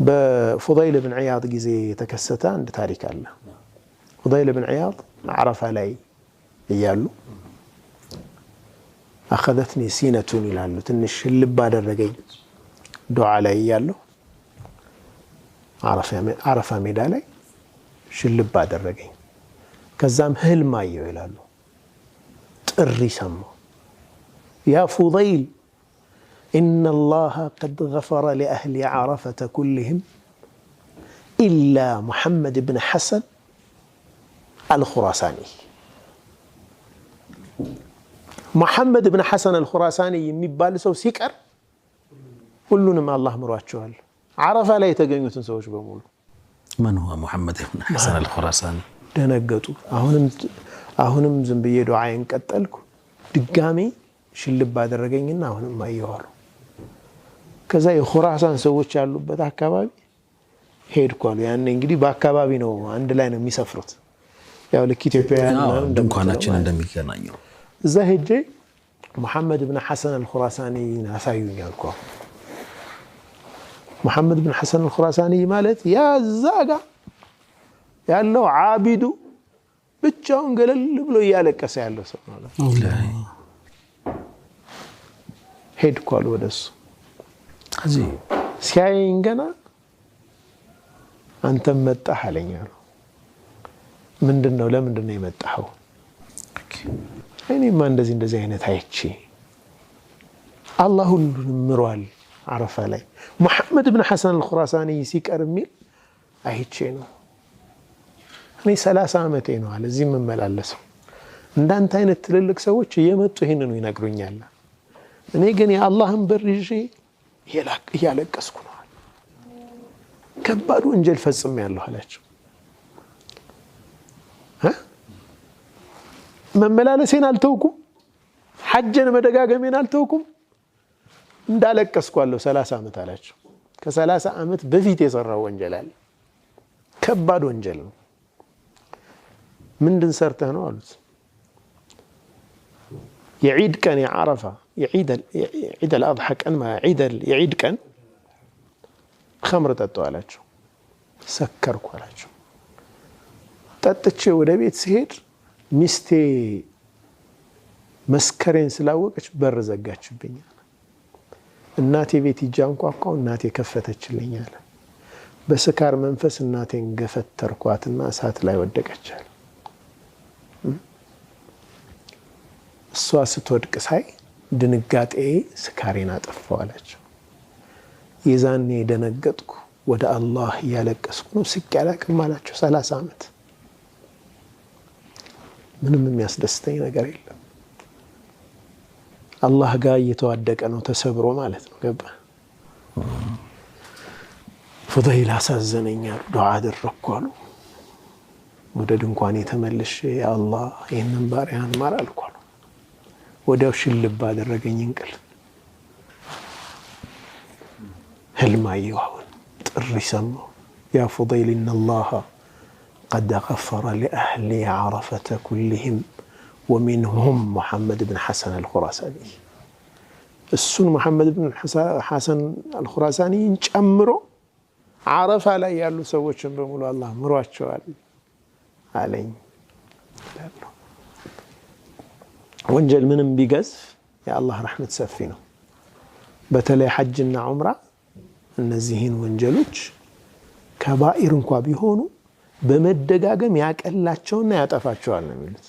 በፉዳይል ብን ዒያድ ጊዜ የተከሰተ አንድ ታሪክ አለ። ፉዳይል ብን ዒያድ ዓረፋ ላይ እያሉ አኸዘትኒ ሲነቱን ይላሉ። ትንሽ ልብ አደረገኝ ዱዓ ላይ እያለሁ ዓረፋ ሜዳ ላይ ሽልብ አደረገኝ። ከዛም ህልም አየሁ ይላሉ። ጥሪ ሰማሁ። ያ ፉዳይል إن الله قد غفر لأهل عرفة كلهم إلا محمد بن حسن الخراساني. محمد بن حسن الخراساني يميبال سو سيكر كلنا ما الله مرواتشوال عرفة لا يتقنيوتن سوش بمولو. من هو محمد بن حسن الخراساني؟ دنقطو አሁንም ዝም ብዬ ዱዓዬን ቀጠልኩ። ድጋሚ ሽልብ አደረገኝና አሁንም አየዋለሁ። ከዛ የኹራሳን ሰዎች ያሉበት አካባቢ ሄድኩ አሉ። ያኔ እንግዲህ በአካባቢ ነው አንድ ላይ ነው የሚሰፍሩት። ያው ልክ ኢትዮጵያውያን ድንኳናችን እንደሚገናኘው እዛ ሄጄ መሐመድ ብን ሐሰን አልኹራሳኒ አሳዩኝ አልኩ። መሐመድ ብን ሐሰን አልኹራሳኒ ማለት ያዛጋ ያለው ዓቢዱ ብቻውን ገለል ብሎ እያለቀሰ ያለው ሰው ማለት ነው። ሄድኩ አሉ ወደሱ። እዚህ ሲያየኝ ገና አንተም መጣህ አለኝ አሉ። ምንድነው ለምንድነው የመጣኸው? እኔማ እንደዚህ አይነት አይቼ አላህ ሁሉንም ምሯል ዓረፋ ላይ መሐመድ ብን ሐሰን አልኹራሳኒ ሲቀር የሚል አይቼ ነው። እኔ 30 ዓመቴ ነው አለ እዚህ መመላለሰው። እንዳንተ አይነት ትልልቅ ሰዎች እየመጡ ይሄንን ይነግሩኛል። እኔ ግን የአላህን በር ይዤ እያለቀስኩ ነው። ከባድ ወንጀል ፈጽሜያለሁ አላቸው። መመላለሴን አልተውኩም፣ ሐጅን መደጋገሜን አልተውኩም፣ እንዳለቀስኩ አለው 30 ዓመት አላቸው። ከ30 ዓመት በፊት የሰራው ወንጀል አለ፣ ከባድ ወንጀል ነው። ምንድን ሰርተህ ነው አሉት። የዒድ ቀን የዓረፋ የዒድ አልአድሓ ቀን የዒድ ቀን ኸምር ጠጣሁ አላቸው። ሰከርኩ አላቸው። ጠጥቼ ወደ ቤት ሲሄድ ሚስቴ መስከሬን ስላወቀች በር ዘጋችብኝ። እናቴ ቤት ሂጄ አንኳኳሁ፣ እናቴ ከፈተችልኝ አለ። በስካር መንፈስ እናቴን ገፈተርኳትና እሳት ላይ ወደቀች አለ። እሷ ስትወድቅ ሳይ ድንጋጤ ስካሬን አጠፋው አላቸው። የዛኔ ደነገጥኩ፣ ወደ አላህ እያለቀስኩ ነው፣ ስቄ አላቅም አላቸው። 30 ዓመት ምንም የሚያስደስተኝ ነገር የለም። አላህ ጋር እየተዋደቀ ነው ተሰብሮ ማለት ነው። ገባ ፉዳይል አሳዘነኝ አሉ። ዱዓ አደረግኩ አሉ። ወደ ድንኳኔ ተመልሼ ያ አላህ ይህንን ባሪያህን ማር አልኩ አሉ። ወዲያው ሽልብ አደረገኝ እንቅልፍ። ህልም አየሁ፣ አሁን ጥሪ ሰማሁ። ያ ፉዳይል ኢነላህ ቀድ ገፈረ ሊአህሊ ዓረፈተ ኩልህም ወሚንሁም ሙሐመድ ብን ሐሰን አልኹራሳኒ። እሱን ሙሐመድ ብን ሐሰን አልኹራሳኒን ጨምሮ ዓረፋ ላይ ያሉ ሰዎችን በሙሉ አላህ ምሯቸዋል አለኝ። ወንጀል ምንም ቢገዝፍ የአላህ ረሕመት ሰፊ ነው። በተለይ ሐጅና ዑምራ እነዚህን ወንጀሎች ከባኢር እንኳ ቢሆኑ በመደጋገም ያቀላቸውና ያጠፋቸዋል ነው የሚሉት።